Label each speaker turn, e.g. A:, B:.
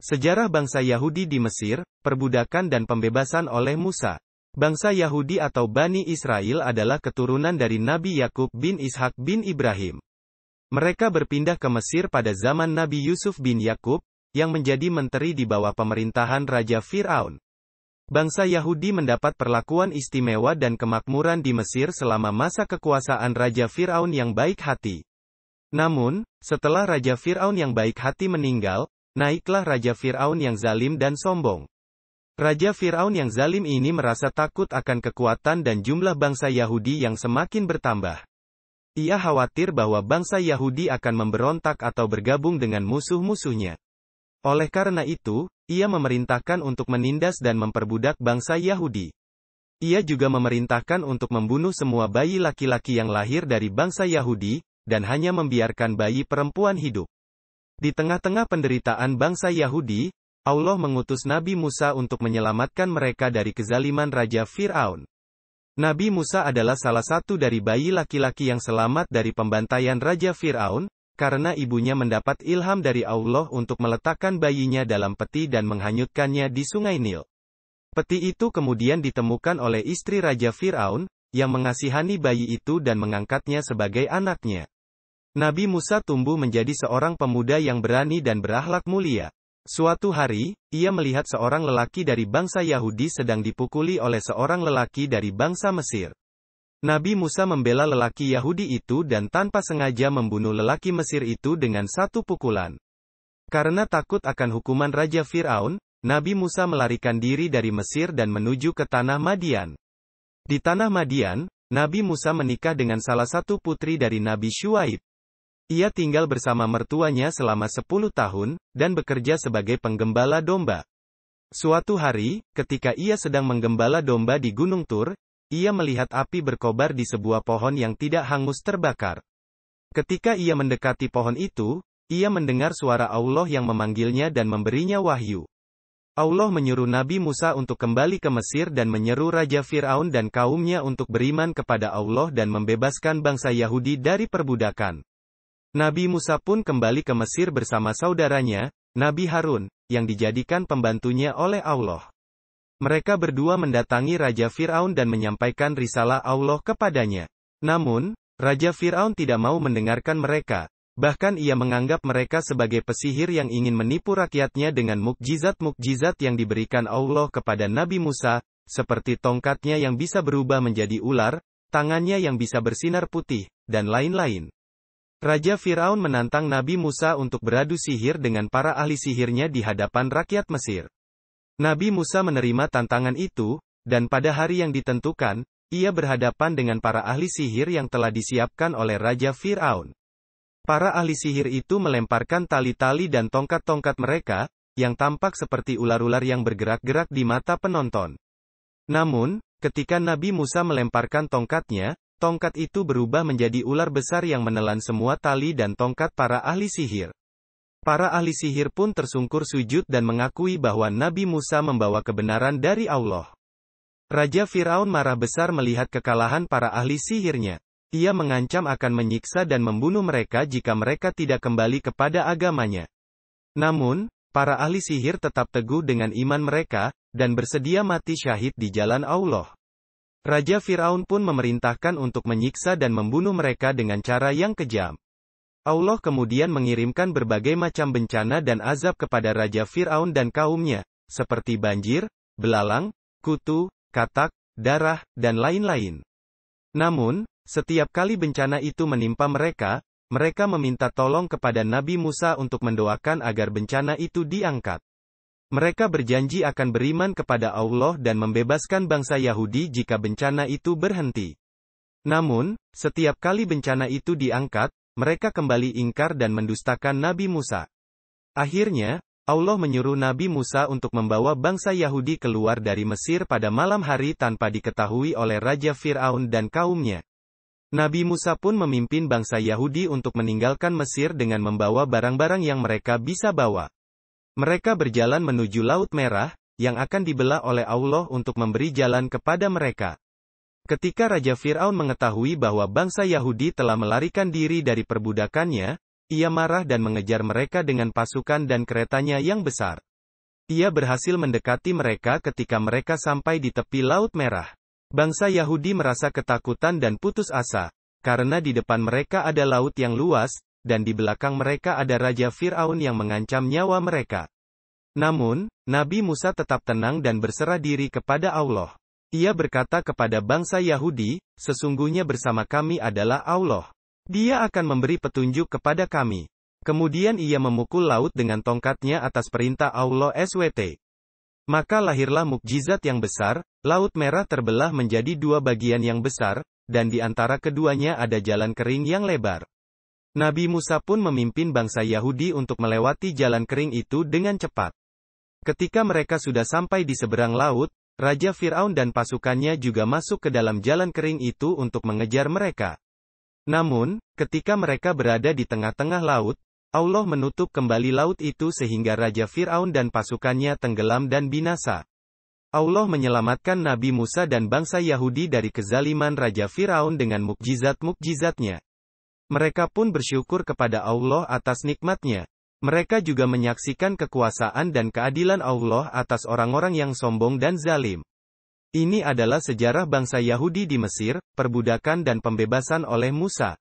A: Sejarah bangsa Yahudi di Mesir, perbudakan dan pembebasan oleh Musa. Bangsa Yahudi atau Bani Israel adalah keturunan dari Nabi Yakub bin Ishak bin Ibrahim. Mereka berpindah ke Mesir pada zaman Nabi Yusuf bin Yakub, yang menjadi menteri di bawah pemerintahan Raja Fir'aun. Bangsa Yahudi mendapat perlakuan istimewa dan kemakmuran di Mesir selama masa kekuasaan Raja Fir'aun yang baik hati. Namun, setelah Raja Fir'aun yang baik hati meninggal, naiklah Raja Fir'aun yang zalim dan sombong. Raja Fir'aun yang zalim ini merasa takut akan kekuatan dan jumlah bangsa Yahudi yang semakin bertambah. Ia khawatir bahwa bangsa Yahudi akan memberontak atau bergabung dengan musuh-musuhnya. Oleh karena itu, ia memerintahkan untuk menindas dan memperbudak bangsa Yahudi. Ia juga memerintahkan untuk membunuh semua bayi laki-laki yang lahir dari bangsa Yahudi, dan hanya membiarkan bayi perempuan hidup. Di tengah-tengah penderitaan bangsa Yahudi, Allah mengutus Nabi Musa untuk menyelamatkan mereka dari kezaliman Raja Fir'aun. Nabi Musa adalah salah satu dari bayi laki-laki yang selamat dari pembantaian Raja Fir'aun, karena ibunya mendapat ilham dari Allah untuk meletakkan bayinya dalam peti dan menghanyutkannya di Sungai Nil. Peti itu kemudian ditemukan oleh istri Raja Fir'aun, yang mengasihani bayi itu dan mengangkatnya sebagai anaknya. Nabi Musa tumbuh menjadi seorang pemuda yang berani dan berakhlak mulia. Suatu hari, ia melihat seorang lelaki dari bangsa Yahudi sedang dipukuli oleh seorang lelaki dari bangsa Mesir. Nabi Musa membela lelaki Yahudi itu dan tanpa sengaja membunuh lelaki Mesir itu dengan satu pukulan. Karena takut akan hukuman Raja Fir'aun, Nabi Musa melarikan diri dari Mesir dan menuju ke tanah Madian. Di tanah Madian, Nabi Musa menikah dengan salah satu putri dari Nabi Syuaib. Ia tinggal bersama mertuanya selama 10 tahun, dan bekerja sebagai penggembala domba. Suatu hari, ketika ia sedang menggembala domba di Gunung Tur, ia melihat api berkobar di sebuah pohon yang tidak hangus terbakar. Ketika ia mendekati pohon itu, ia mendengar suara Allah yang memanggilnya dan memberinya wahyu. Allah menyuruh Nabi Musa untuk kembali ke Mesir dan menyeru Raja Fir'aun dan kaumnya untuk beriman kepada Allah dan membebaskan bangsa Yahudi dari perbudakan. Nabi Musa pun kembali ke Mesir bersama saudaranya, Nabi Harun, yang dijadikan pembantunya oleh Allah. Mereka berdua mendatangi Raja Fir'aun dan menyampaikan risalah Allah kepadanya. Namun, Raja Fir'aun tidak mau mendengarkan mereka. Bahkan ia menganggap mereka sebagai pesihir yang ingin menipu rakyatnya dengan mukjizat-mukjizat yang diberikan Allah kepada Nabi Musa, seperti tongkatnya yang bisa berubah menjadi ular, tangannya yang bisa bersinar putih, dan lain-lain. Raja Fir'aun menantang Nabi Musa untuk beradu sihir dengan para ahli sihirnya di hadapan rakyat Mesir. Nabi Musa menerima tantangan itu, dan pada hari yang ditentukan, ia berhadapan dengan para ahli sihir yang telah disiapkan oleh Raja Fir'aun. Para ahli sihir itu melemparkan tali-tali dan tongkat-tongkat mereka, yang tampak seperti ular-ular yang bergerak-gerak di mata penonton. Namun, ketika Nabi Musa melemparkan tongkatnya, tongkat itu berubah menjadi ular besar yang menelan semua tali dan tongkat para ahli sihir. Para ahli sihir pun tersungkur sujud dan mengakui bahwa Nabi Musa membawa kebenaran dari Allah. Raja Fir'aun marah besar melihat kekalahan para ahli sihirnya. Ia mengancam akan menyiksa dan membunuh mereka jika mereka tidak kembali kepada agamanya. Namun, para ahli sihir tetap teguh dengan iman mereka, dan bersedia mati syahid di jalan Allah. Raja Fir'aun pun memerintahkan untuk menyiksa dan membunuh mereka dengan cara yang kejam. Allah kemudian mengirimkan berbagai macam bencana dan azab kepada Raja Fir'aun dan kaumnya, seperti banjir, belalang, kutu, katak, darah, dan lain-lain. Namun, setiap kali bencana itu menimpa mereka, mereka meminta tolong kepada Nabi Musa untuk mendoakan agar bencana itu diangkat. Mereka berjanji akan beriman kepada Allah dan membebaskan bangsa Yahudi jika bencana itu berhenti. Namun, setiap kali bencana itu diangkat, mereka kembali ingkar dan mendustakan Nabi Musa. Akhirnya, Allah menyuruh Nabi Musa untuk membawa bangsa Yahudi keluar dari Mesir pada malam hari tanpa diketahui oleh Raja Fir'aun dan kaumnya. Nabi Musa pun memimpin bangsa Yahudi untuk meninggalkan Mesir dengan membawa barang-barang yang mereka bisa bawa. Mereka berjalan menuju Laut Merah, yang akan dibelah oleh Allah untuk memberi jalan kepada mereka. Ketika Raja Fir'aun mengetahui bahwa bangsa Yahudi telah melarikan diri dari perbudakannya, ia marah dan mengejar mereka dengan pasukan dan keretanya yang besar. Ia berhasil mendekati mereka ketika mereka sampai di tepi Laut Merah. Bangsa Yahudi merasa ketakutan dan putus asa, karena di depan mereka ada laut yang luas, dan di belakang mereka ada Raja Fir'aun yang mengancam nyawa mereka. Namun, Nabi Musa tetap tenang dan berserah diri kepada Allah. Ia berkata kepada bangsa Yahudi, "Sesungguhnya bersama kami adalah Allah. Dia akan memberi petunjuk kepada kami." Kemudian ia memukul laut dengan tongkatnya atas perintah Allah SWT. Maka lahirlah mukjizat yang besar, Laut Merah terbelah menjadi dua bagian yang besar, dan di antara keduanya ada jalan kering yang lebar. Nabi Musa pun memimpin bangsa Yahudi untuk melewati jalan kering itu dengan cepat. Ketika mereka sudah sampai di seberang laut, Raja Fir'aun dan pasukannya juga masuk ke dalam jalan kering itu untuk mengejar mereka. Namun, ketika mereka berada di tengah-tengah laut, Allah menutup kembali laut itu sehingga Raja Fir'aun dan pasukannya tenggelam dan binasa. Allah menyelamatkan Nabi Musa dan bangsa Yahudi dari kezaliman Raja Fir'aun dengan mukjizat-mukjizatnya. Mereka pun bersyukur kepada Allah atas nikmatnya. Mereka juga menyaksikan kekuasaan dan keadilan Allah atas orang-orang yang sombong dan zalim. Ini adalah sejarah bangsa Yahudi di Mesir, perbudakan dan pembebasan oleh Musa.